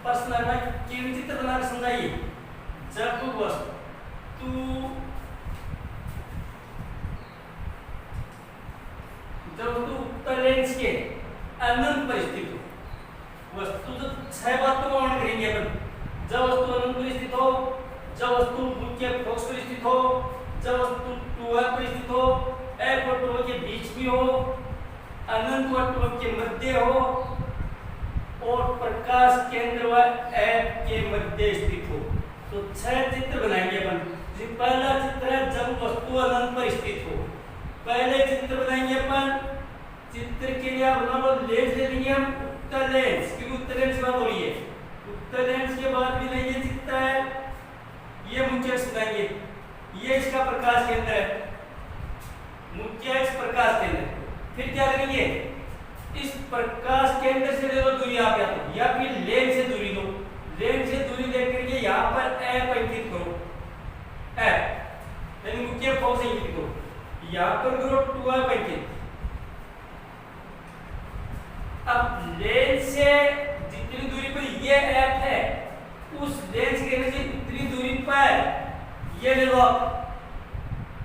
प्रश्न है किरण चित्र बनाकर समझाइए। जब वस्तु उत्तल लेंस के अनंत पर स्थित हो, वस्तु जो 6 बातों को वर्णन करेंगे अपन। जब वस्तु अनंत पर स्थित हो, जब वस्तु मुख्य फोकस पर स्थित हो, जब वस्तु 2 पर स्थित हो, F और 2 के बीच में हो, अनंत और 2 के मध्य हो और प्रकाश केंद्र व F के मध्य स्थित हो। तो 6 चित्र बनाएंगे अपन। पहला चित्र है जब वस्तु अनंत पर स्थित हो। पहले चित्र बनाएंगे अपन। चित्र के लिए आप बना लो लेंस ले लेंगे हम, उत्तल लेंस, क्योंकि उत्तल लेंस की बात हो रही है। उत्तल लेंस के बाद भी लेंगे चित्र है, ये मुख्य अक्ष बनाएंगे, ये इसका प्रकाश केंद्र है, मुख्य अक्ष प्रकाश केंद्र। फिर क्या करेंगे, इस प्रकाश केंद्र से ले लो दूरी आप या फिर लेंस से दूरी लो। लेंस से दूरी लेकर के यहाँ पर F अंकित करो, F यानी मुख्य फोकस अंकित करो, यहाँ पर करो 2 अंकित। अब लेंस से जितनी दूरी पर ये F है, उस लेंस के से इतनी दूरी पर ये ले लो आप,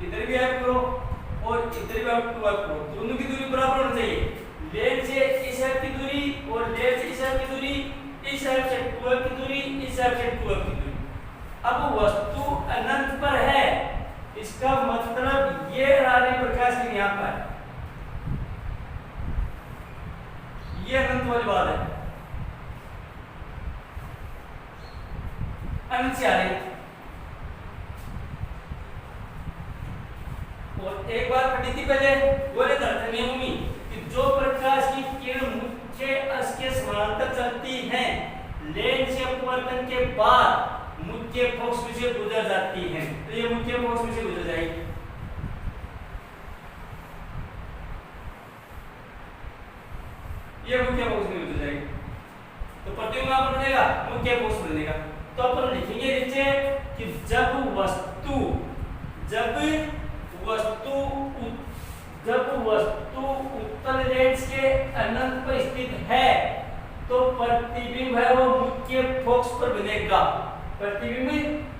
इधर भी F करो और इधर भी आप 2 करो, दोनों की दूरी बराबर होनी चाहिए। लेंस से इस F की दूरी और लेंस से इस F की दूरी, इस F से 2 की दूरी, इस F से 2 की दूरी। अब वस्तु अनंत पर है, इसका मतलब ये रानी प्रकाश की यहाँ पर, ये अनंत वाली बात है, अनंत से आ रही। और एक बार पढ़ी थी पहले, बोले नियम में कि जो प्रकाश की किरण मुख्य अक्ष के समानांतर चलती है, लेंस से अपवर्तन के बाद मुख्य फोकस में से गुजर जाती है, तो ये मुख्य फोकस में से गुजर जाएगी। ये मुख्य फोकस में गुजर जाएगी, तो प्रतिबिंब यहाँ पर बनेगा, मुख्य फोकस बनेगा। तो अपन लिखेंगे नीचे कि जब वस्तु उत्तल लेंस के अनंत पर स्थित है, तो प्रतिबिंब है वो मुख्य फोकस पर बनेगा, प्रतिबिंब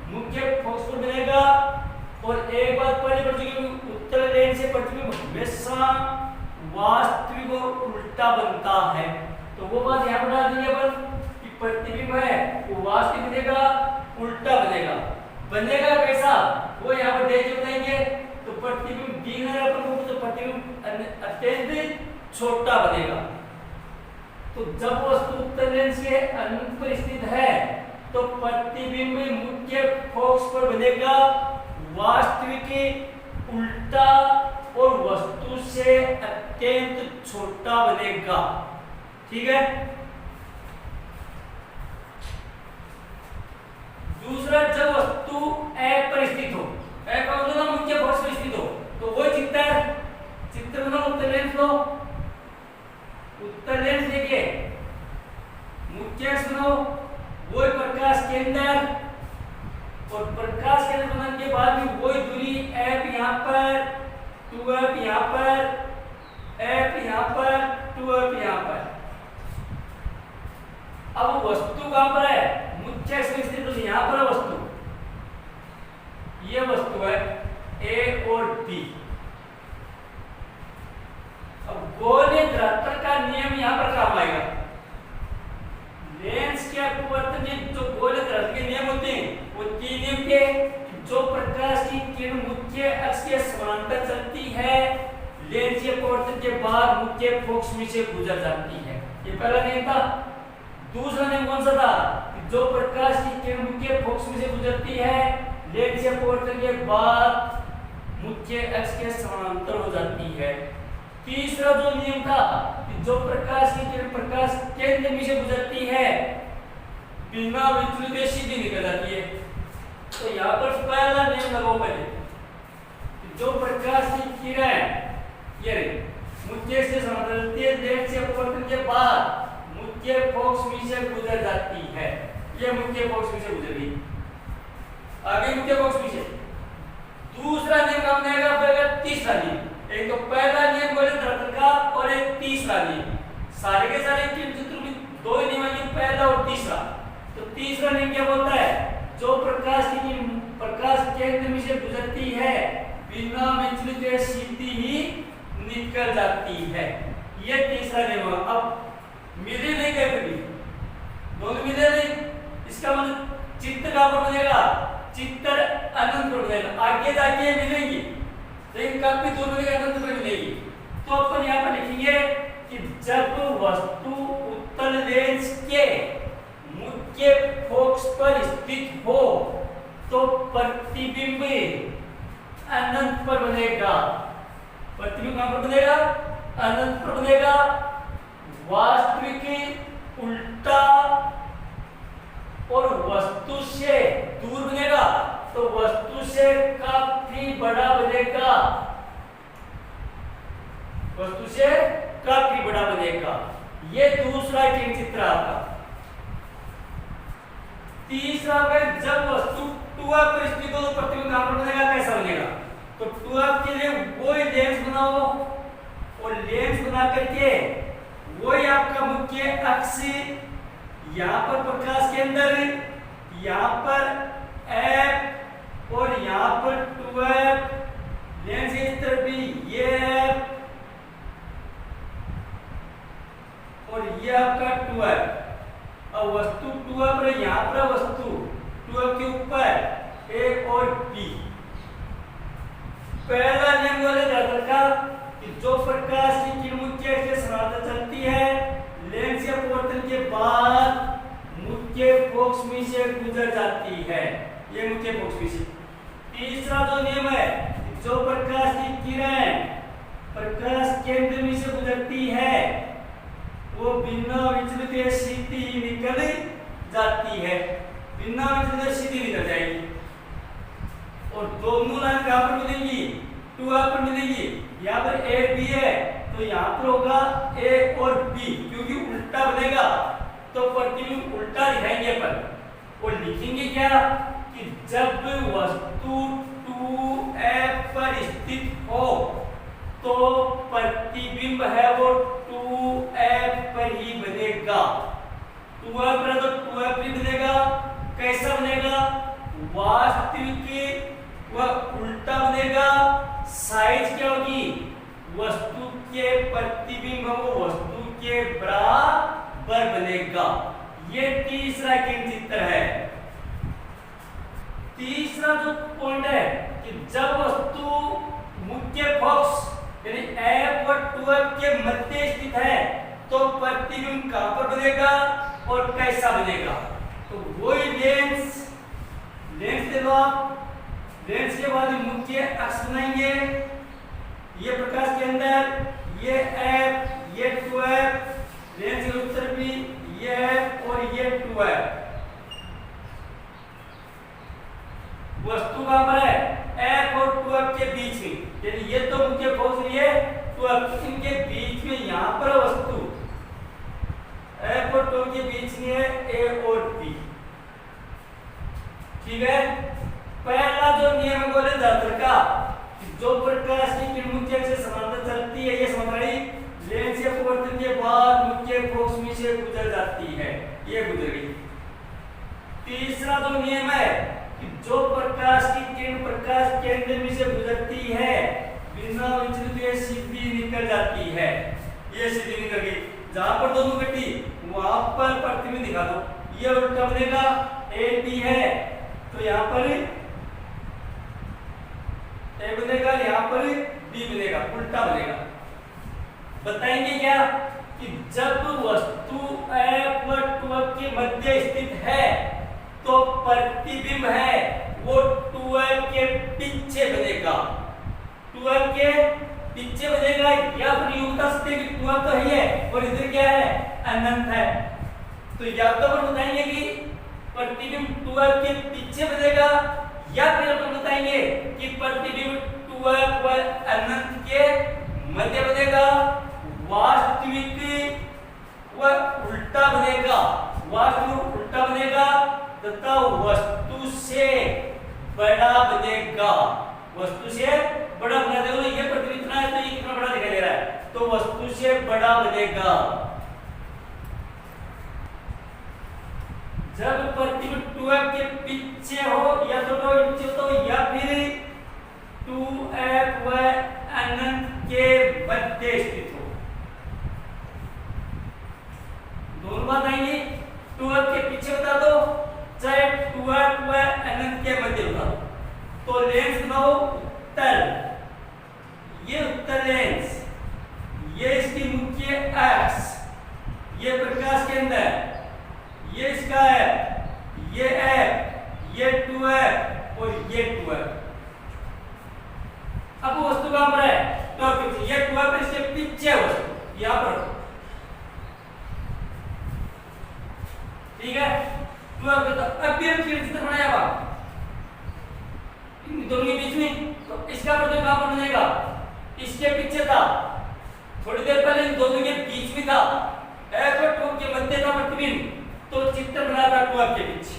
मुख्य फोकस पर बनेगा। और एक बात पहले पढ़ चुके, उत्तल लेंस से प्रतिबिंब हमेशा वास्तविक और उल्टा बनता है, तो वो बात यहाँ पर डाल देंगे अपन कि प्रतिबिंब है वो वास्तविक बनेगा, उल्टा बनेगा। बनेगा कैसा, वो यहाँ पर देख के बताएंगे। तो प्रतिबिंब दिख रहा है अपन को, तो प्रतिबिंब अत्यंत छोटा बनेगा। तो जब वस्तु उत्तल लेंस के अनंत पर स्थित है, तो प्रतिबिंब मुख्य फोकस पर बनेगा, वास्तविक उल्टा और वस्तु से अत्यंत छोटा बनेगा। ठीक है। दूसरा, जब वस्तु F पर स्थित हो, F का मतलब मुख्य फोकस पर स्थित हो, तो वो चित्र बनाओ, उत्तल लेंस लो, उत्तल लेंस लेके मुख्य अक्ष बनाओ, वो प्रकाश केंद्र, और प्रकाश केंद्र बनाने के बाद भी वही दूरी F यहाँ पर, 2F यहाँ पर, F यहाँ पर, 2F यहाँ पर। अब वस्तु कहां पर है, मुख्य अक्ष में स्थित, तो यहाँ पर है वस्तु, ये वस्तु है A और B। अब गोलीय धरातल का नियम यहाँ पर काम आएगा। लेंस के अपवर्तन के जो गोलीय धरातल के नियम होते हैं, वो 3 नियम के, जो प्रकाश की किरण मुख्य अक्ष के समानांतर चलती है, लेंस के अपवर्तन के बाद मुख्य फोकस में से गुजर जाती है, ये पहला नियम था। दूसरा नियम कौन सा था, जो प्रकाश की किरण मुख्य फोकस में से गुजरती है, लेंस से अपवर्तन के बाद मुख्य अक्ष के समानांतर हो जाती है। तीसरा जो नियम था कि जो प्रकाश की किरण प्रकाश केंद्र में से गुजरती है, बिना विचलित सीधी निकल जाती है। तो यहाँ पर पहला नियम लगाओ पहले, जो प्रकाश की किरण ये मुख्य से समानांतर लेंस से अपवर्तन के बाद मुख्य फोकस में से गुजर जाती है, ये मुख्य फोकस में से गुजर गई, आगे मुख्य फोकस में से। दूसरा नियम का बनेगा तीसरा नियम। एक तो पहला नियम गोलीय धरातल का और एक तीसरा नियम। सारे के सारे चित्र में 2 नियम हैं, पहला और तीसरा। तो तीसरा नियम क्या बोलता है, जो प्रकाश की प्रकाश केंद्र में से गुजरती है बिना विचलित सीधी ही निकल जाती है। ये तीसरा नियम है। अब मिले नहीं गए कभी, दोनों मिले नहीं, इसका मतलब चित्त कहां पर बनेगा, चित्त अनंत पर बनेगा, आगे जाके मिलेंगी लेकिन काफी दूर मिलेगी, अनंत पर मिलेगी। तो अपन यहाँ पर लिखेंगे कि जब वस्तु उत्तल लेंस के मुख्य फोकस पर स्थित हो तो प्रतिबिंब अनंत पर बनेगा। प्रतिबिंब कहां पर बनेगा, अनंत पर बनेगा। वास्तविक उल्टा और वस्तु से दूर बनेगा तो वस्तु से काफी बड़ा बनेगा, वस्तु से काफी बड़ा बनेगा। ये दूसरा चित्र आपका। तीसरा है जब वस्तु टूआ पर स्थित हो तो प्रतिबिंब कहां पर बनेगा, कैसा बनेगा। तो टूआ के लिए वही लेंस बनाओ और लेंस बना करके वही आपका मुख्य अक्ष, यहाँ पर प्रकाश के अंदर, यहाँ पर एफ और यहाँ पर 2f, लेंस की तरफ भी ये एफ और ये आपका 2f। अब वस्तु 2f पर, यहाँ पर वस्तु 2f के ऊपर ए और बी। पहला नियम बोले जाता था कि जो प्रकाश की किरण मुख्य अक्ष के समांतर चलती है लेंस या परावर्तन के बाद मुख्य फोकस में से गुजर जाती है, ये मुख्य फोकस में से। तीसरा जो नियम है, जो प्रकाश की किरण प्रकाश केंद्र में से गुजरती है वो बिना विचलित सीधी निकल जाती है, बिना विचलित सीधी निकल जाएगी। और दोनों लाइन कहां पर मिलेंगी, 2 पर मिलेंगी। यहाँ पर ए बी है तो यहाँ पर होगा ए और बी, क्योंकि उल्टा बनेगा तो प्रतिबिंब उल्टा दिखाएंगे अपन। और लिखेंगे क्या कि जब वस्तु 2f पर स्थित हो तो प्रतिबिंब है वो 2f पर ही बनेगा। 2f पर तो 2f ही बनेगा। कैसा बनेगा, वास्तविक वह उल्टा बनेगा। साइज क्या होगी, वस्तु के प्रतिबिंब वो वस्तु के बराबर बनेगा। ये तीसरा चित्र है। तीसरा जो पॉइंट है कि जब वस्तु मुख्य फोकस यानी f और 2f के मध्य स्थित है तो प्रतिबिंब कहां पर बनेगा और कैसा बनेगा। तो वही लेंस दे दो आप, लेंस के बाद मुख्य अक्ष बनाएंगे, ये प्रकाश के अंदर ये f ये 2f, लेंस के उत्तर भी ये f और ये 2f। वस्तु कहां पर है, f और 2f के बीच में, यानी ये तो मुख्य फोकस है 2f, इनके बीच में यहां पर वस्तु f और 2 के बीच में है a और b। ठीक है। पहला जो नियम है बोले जातर का, जो प्रकाश की किरण मुख्य अक्ष से समांतर चलती है, ये समांतरी लेंस या परावर्तन के बाद मुख्य फोकस में से गुजर जाती है, ये गुजर गई। तीसरा जो नियम है कि जो प्रकाश की किरण प्रकाश केंद्र में से गुजरती है बिना विचलित सीधी निकल जाती है, ये सीधी निकल गई। जहां पर दोनों कटी वहां पर प्रतिबिंब दिखा दो, ये उल्टा बनेगा, ए बी है तो यहाँ पर ए बनेगा, यहाँ पर बी बनेगा, उल्टा बनेगा। बताएंगे क्या कि जब वस्तु f और 2f के मध्य स्थित है तो प्रतिबिंब है वो 2f के पीछे बनेगा, 2f के पीछे बनेगा। या फिर यूं बता सकते हैं कि 2f तो है और इधर क्या है, अनंत है। तो या तो अपन बताएंगे कि प्रतिबिंब 2f के पीछे बनेगा, या फिर अपन बताएंगे कि प्रतिबिंब 2f और अनंत के मध्य बनेगा। वास्तविक वह उल्टा बनेगा, वास्तविक उल्टा बनेगा तथा वस्तु से बड़ा बनेगा, वस्तु से बड़ा बना देगा। ये प्रतिबिंब इतना है तो ये कितना बड़ा दिखाई दे रहा है, तो वस्तु से बड़ा बनेगा। जब प्रतिबिंब 2f के पीछे हो या तो 2 नीचे हो तो या फिर 2f व अनंत के मध्य स्थित हो। दोनों बात आएंगी। 2f के पीछे बता दो चाहे 2f व अनंत के मध्य बता दो। तो लेंस बनाओ उत्तल, ये उत्तल लेंस, ये इसकी मुख्य अक्ष, ये प्रकाश केंद्र, ये इसका है, ये f, ये 2f और ये 2f। अब वस्तु कहां पर है? तो ये 2f इसके पीछे है वस्तु, यहां पर, ठीक है। 2f तो अब भी हम चित्र बनाया हुआ इन दोनों के बीच में, तो इसका प्रतिबिंब कहां पर बनेगा? इसके पीछे था, थोड़ी देर पहले इन दोनों के बीच में था, f और 2 के मध्य था प्रतिबिंब, तो चित्र बना था 2f के पीछे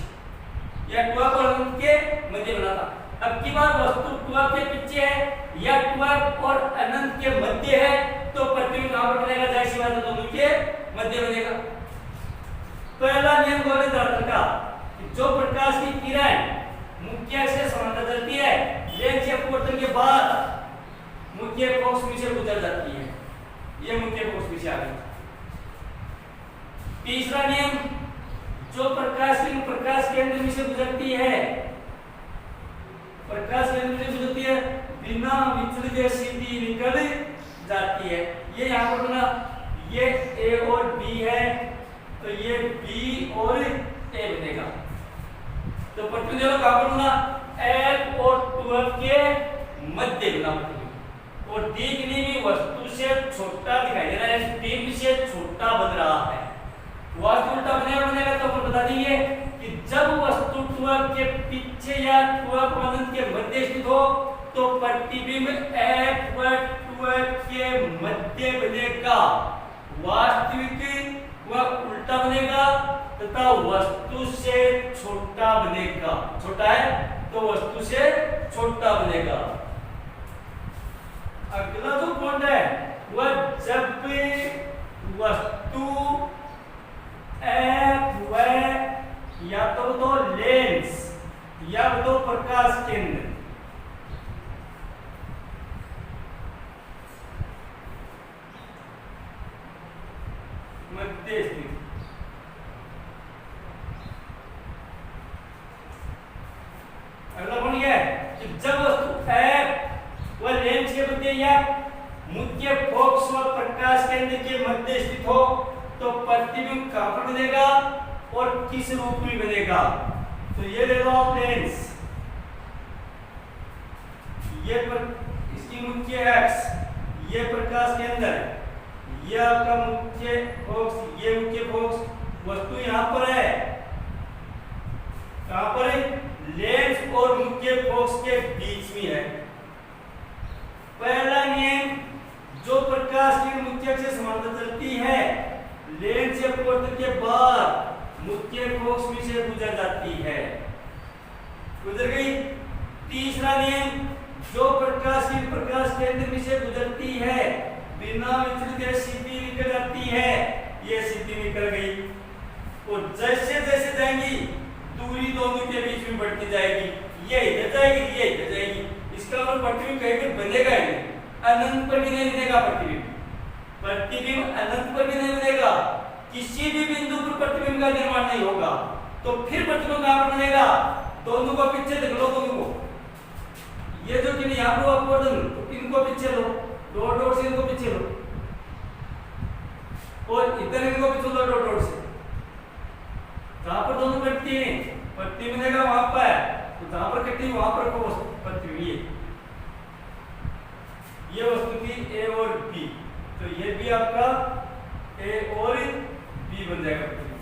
या 2f और अनंत के मध्य बना था। अब की बार वस्तु 2f के पीछे है या 2f और अनंत के मध्य है, तो प्रतिबिंब कहां पर बनेगा? जाहिर सी बात है दोनों के मध्य बनेगा। पहला नियम गोले दर्पण का, जो प्रकाश की किरण मुख्य से समांतर चलती है, लेंस के अपवर्तन के बाद मुख्य फोकस में से गुजर जाती है, ये मुख्य फोकस में से आ गई। तीसरा नियम, जो प्रकाश की प्रकाश केंद्र में से गुजरती है, प्रकाश केंद्र में से गुजरती है, बिना विचलित सीधी निकल जाती है। ये यहाँ पर बना, ये A और B है, तो ये B और A बनेगा। तो प्रतिबिंब देखो कहां पर बना? F और 2F के मध्य बना प्रतिबिंब, और दिखने में वस्तु से छोटा दिखाई दे रहा है, टिप से छोटा बन रहा है। वस्तु उल्टा बनेगा तो अपन बता देंगे कि जब वस्तु 2F के पीछे या 2F अनंत के मध्य स्थित हो, तो प्रतिबिंब F व 2F के मध्य बनेगा, वास्तविक वह उल्टा बनेगा तथा वस्तु से छोटा बनेगा। छोटा है तो वस्तु से छोटा बनेगा। अगला जो पॉइंट है वह जब वस्तु F व या तो लेंस या तो प्रकाश केंद्र मध्य स्थित, अगला पॉइंट यह है कि जब वस्तु F व लेंस के मध्य या मुख्य फोकस व प्रकाश केंद्र के मध्य स्थित हो, तो प्रतिबिंब कहां पर बनेगा और किस रूप में बनेगा? तो ये ले लो आप लेंस, ये इसकी मुख्य अक्ष, ये प्रकाश केंद्र, ये आपका मुख्य फोकस, ये मुख्य फोकस, वस्तु यहां पर है, कहां पर है? लेंस और मुख्य फोकस के बीच में है। पहला नियम, जो प्रकाश की मुख्य अक्ष से समांतर चलती है, लेंस से अपवर्तन के बाद मुख्य फोकस में से गुजर जाती है, गुजर गई। तीसरा नियम, जो प्रकाश की प्रकाश केंद्र में से गुजरती है, बिना विचलित सीधी निकल जाती है, ये सीधी निकल गई, और जैसे जैसे जाएंगी दूरी दोनों के बीच में बढ़ती जाएगी, ये इधर जाएगी, ये इधर जाएगी। इसका मतलब प्रतिबिंब कहीं पर बनेगा ही नहीं, अनंत पर भी नहीं बनेगा प्रतिबिंब, प्रतिबिंब अनंत पर भी नहीं बनेगा, किसी भी बिंदु पर प्रतिबिंब का निर्माण नहीं होगा। तो फिर प्रतिबिंब कहां पर बनेगा? दोनों को पीछे देख लो, दोनों को, ये जो कि यहाँ पर अपवर्तन, इनको पीछे लो, डॉट डॉट से इनको पीछे लो, और इधर इनको पीछे लो डॉट डॉट से। जहां पर दोनों कटती हैं पट्टी बनेगा वहां पर, तो जहां पर कटी वहां पर को पट्टी हुई है। ये वस्तु थी A और B, तो ये भी आपका A और B बन जाएगा प्रतिबिंब।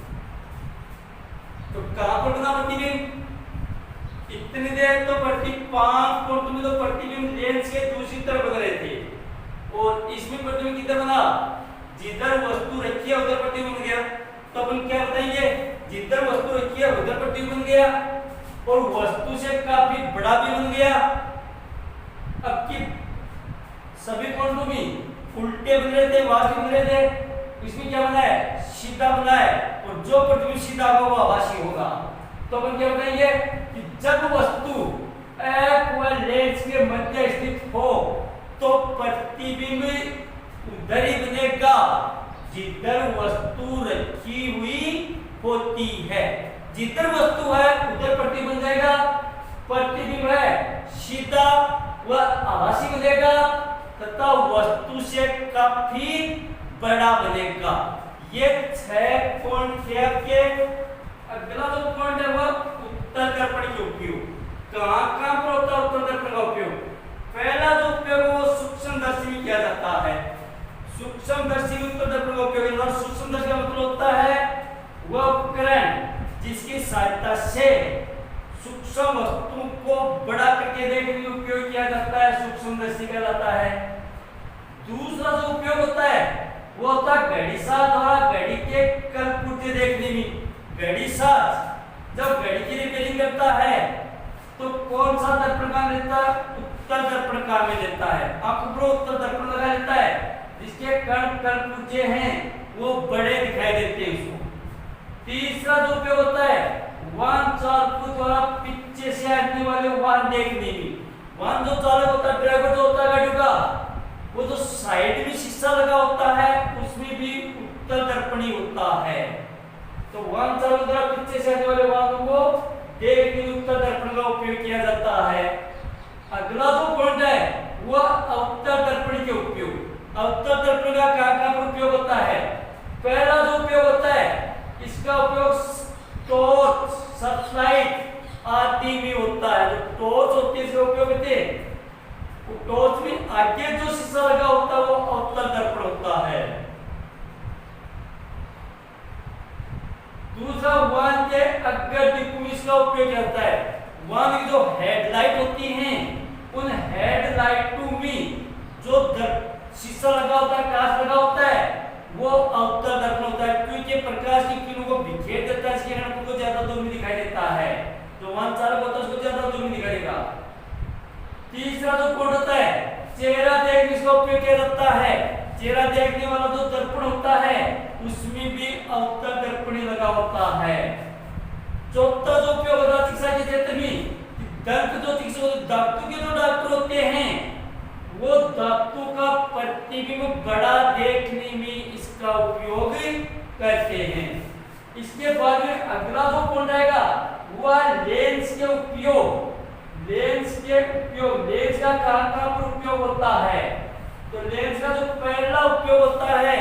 तो कहां पर बना प्रतिबिंब? इतनी देर तो प्रतिबिंब 5 कोण में तो प्रतिबिंब लेंस के दूसरी तरफ बन रहे थे, और इसमें प्रतिबिंब किधर बना? जिधर वस्तु रखी है उधर प्रतिबिंब बन गया। तो अपन क्या बताएंगे? जिधर वस्तु रखी है उधर प्रतिबिंब बन गया, और वस्तु से काफी बड़ा भी बन गया। अब की सभी कोणों में उल्टे बन रहे थे, वास्तविक बन रहे थे, इसमें क्या बना है? सीधा सीधा बना है और जो प्रतिबिंब सीधा होगा वो आभासी होगा। तो अपन क्या बताएंगे कि जब वस्तु F व लेंस के मध्य स्थित हो तो प्रतिबिंब उधर ही बनेगा जिधर वस्तु रखी हुई होती है। जिधर वस्तु है उधर प्रतिबिंब बन जाएगा। प्रतिबिंब है सीधा व आभासी बनेगा तथा वस्तु से काफी बड़ा बनेगा। ये 6 पॉइंट थे आपके। अगला जो पॉइंट है वह उत्तल दर्पण के उपयोग। कहां कहां पर होता है उत्तल दर्पण का उपयोग? पहला जो उपयोग है वो सूक्ष्मदर्शी में किया जाता है। सूक्ष्मदर्शी में उत्तल दर्पण का उपयोग है। सूक्ष्मदर्शी का मतलब होता है वह उपकरण जिसकी सहायता से सूक्ष्म वस्तु को बड़ा करके देखने में उपयोग किया जाता है, सूक्ष्मदर्शी कहलाता है। दूसरा जो उपयोग होता है वो होता है घड़ीसाज द्वारा घड़ी के कलपुर्जे देखने में। घड़ीसाज जब घड़ी की रिपेयरिंग करता है तो कौन सा दर्पण काम लेता है? उत्तल दर्पण काम में लेता है। आंखों पर उत्तल दर्पण लगा लेता है जिसके कण कलपुर्जे हैं वो बड़े दिखाई देते हैं उसको। तीसरा जो उपयोग होता है वाहन चालकों द्वारा पीछे से आने वाले वाहन देखने में। वाहन जो चालक होता है, ड्राइवर जो होता है गाड़ी का, वो जो साइड में शीशा लगा होता है उसमें भी उत्तल दर्पण ही होता है। तो वाहन चालकों द्वारा पीछे से आने वाले वाहनों को देखने में उत्तल दर्पण का उपयोग किया जाता है। अगला जो पॉइंट है वह अवतल दर्पण के उपयोग। अवतल दर्पण का कहां पर उपयोग होता है? पहला जो उपयोग होता है इसका उपयोग टॉर्च, सर्चलाइट आदि में होता है। जो टॉर्च होती है इसका उपयोग करते हैं। टॉर्च में आगे जो शीशा लगा होता है वो अवतल दर्पण होता है। दूसरा वाहन के अग्र दिक् में इसका उपयोग होता है। वाहन की जो हेडलाइट होती हैं उन हेडलाइटों में जो शीशा लगा होता है, कांच लगा होता है, वो अवतल दर्पण होता है क्योंकि प्रकाश की किरणों को बिखेर देता है, इसके कारण आपको ज्यादा दूर में दिखाई देता है। जो वाहन चालक होता है उसको ज्यादा दूर में दिखाई देगा। तीसरा जो कोड होता है चेहरा देखने इसका उपयोग किया जाता है। चेहरा देखने वाला जो दर्पण होता है उसमें भी अवतल दर्पण ही लगा होता है। चौथा जो उपयोग होता है चिकित्सा के क्षेत्र में दंत जो चिकित्सक दांतों के जो डॉक्टर होते हैं वो दांतों का प्रतिबिंब बड़ा देखने में इसका उपयोग करते हैं। इसके बाद में अगला जो पॉइंट आएगा वह लेंस के उपयोग। लेंस के उपयोग, लेंस का कहां पर उपयोग होता है? तो लेंस का जो पहला उपयोग होता है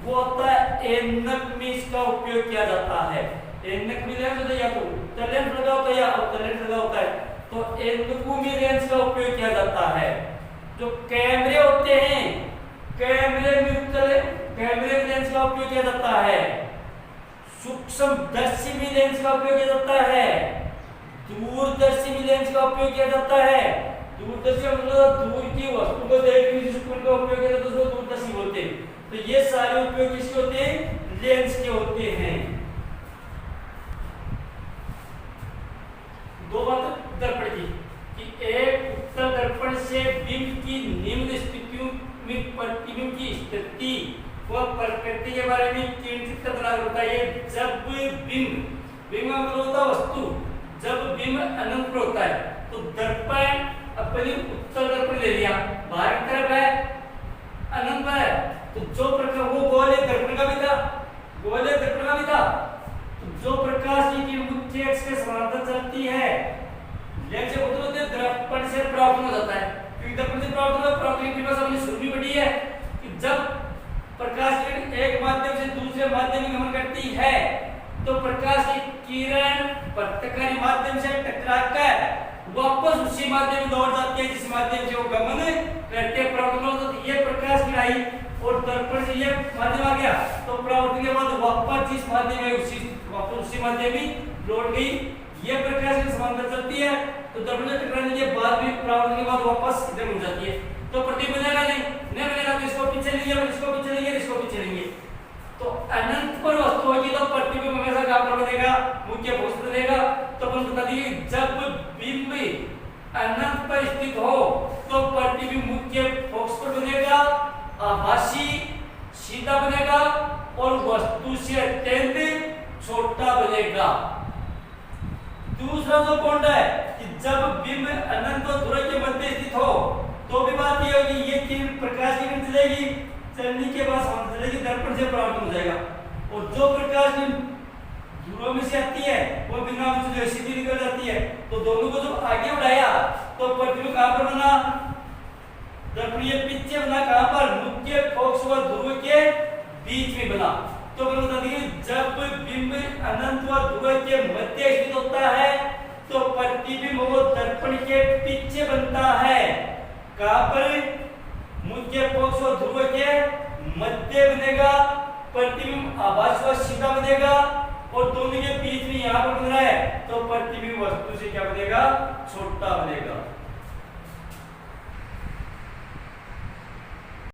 वो होता है ऐनक में इसका उपयोग किया जाता है। ऐनक में लेंस होता है या तो उत्तल लेंस लगा होता है या अवतल लेंस लगा होता है, तो ऐनकों में लेंस का उपयोग किया जाता है। जो कैमरे होते हैं कैमरे में लेंस का उपयोग किया जाता है। सूक्ष्मदर्शी में लेंस का उपयोग किया जाता है। दूरदर्शी में लेंस का उपयोग किया जाता है। दूरदर्शी मतलब दूर की वस्तु को देखने के लिए का उपयोग किया जाता है, उसको दूरदर्शी बोलते हैं। तो ये सारे उपयोग किसके होते हैं? लेंस के होते हैं। दो बात दर्पण की कि एक उत्तल दर्पण से बिंब की निम्न स्थितियों में प्रतिबिंब की स्थिति व प्रकृति के बारे में किंचित पता होता है। जब बिंब मतलब होता वस्तु, जब बिंब अनंत पर होता है तो दर्पण अपनी उत्तल दर्पण ले लिया, बाहर की तरफ है अनंत पर है, तो जो प्रकाश वो गोले दर्पण का भी था, गोले दर्पण का भी था, तो जो प्रकाश की किरण मुख्य अक्ष के समांतर चलती है लेंस से होते दर्पण से प्राप्त हो जाता है। क्योंकि दर्पण से प्राप्त होता है, प्राप्ति की भाषा हमने शुरू भी पढ़ी है कि जब प्रकाश किरण एक माध्यम से दूसरे माध्यम में गमन करती है तो प्रकाश की किरण पृथ्वी माध्यम से टकराकर वापस उसी माध्यम में दौड़ जाती है जिस माध्यम से वो गमन करके प्राप्त होता है। ये प्रकाश की आई और दर्पण से ये माध्यम आ गया तो प्राप्ति के बाद वापस जिस माध्यम में उसी माध्यम में लौट गई। ये प्रकाश के समांतर चलती है तो दर्पण से टकराने के बाद भी प्राप्ति के बाद वापस इधर उड़ जाती है। तो प्रतिबिंब बनेगा नहीं बनेगा, तो इसको पीछे लेंगे, इसको पीछे लेंगे, इसको पीछे लेंगे। तो अनंत पर वस्तु होगी तो प्रतिबिंब हमेशा कहां पर बनेगा? मुख्य फोकस पर बनेगा। तो अपन बता दिए जब बिंब अनंत पर स्थित हो तो प्रतिबिंब मुख्य फोकस पर बनेगा, आभासी सीधा बनेगा और वस्तु से अत्यंत छोटा बनेगा। दूसरा जो पॉइंट है कि जब बिंब अनंत और ध्रुव के मध्य स्थित हो तो भी बात ये होगी, ये किरण प्रकाश की किरण चलेगी, चलने के बाद सामने चलेगी, दर्पण से परावर्तन हो जाएगा। और जो प्रकाश ध्रुव में से आती है वो बिना जो सीधी निकल जाती है। तो दोनों को जब आगे बढ़ाया तो प्रतिबिंब कहां पर बना, दर्पणीय पीछे बना, कहां पर, मुख्य फोकस व ध्रुव के बीच में बना। तो बता दिए जब बिंब अनंत व ध्रुव के मध्य स्थित होता है तो प्रतिबिंब वो दर्पण के पीछे बनता है। कहां पर, मुख्य फोकस व ध्रुव के मध्य बनेगा, प्रतिबिंब आभास व सीधा बनेगा और दोनों के बीच में यहां पर बन रहा है तो प्रतिबिंब वस्तु से क्या बनेगा, छोटा बनेगा।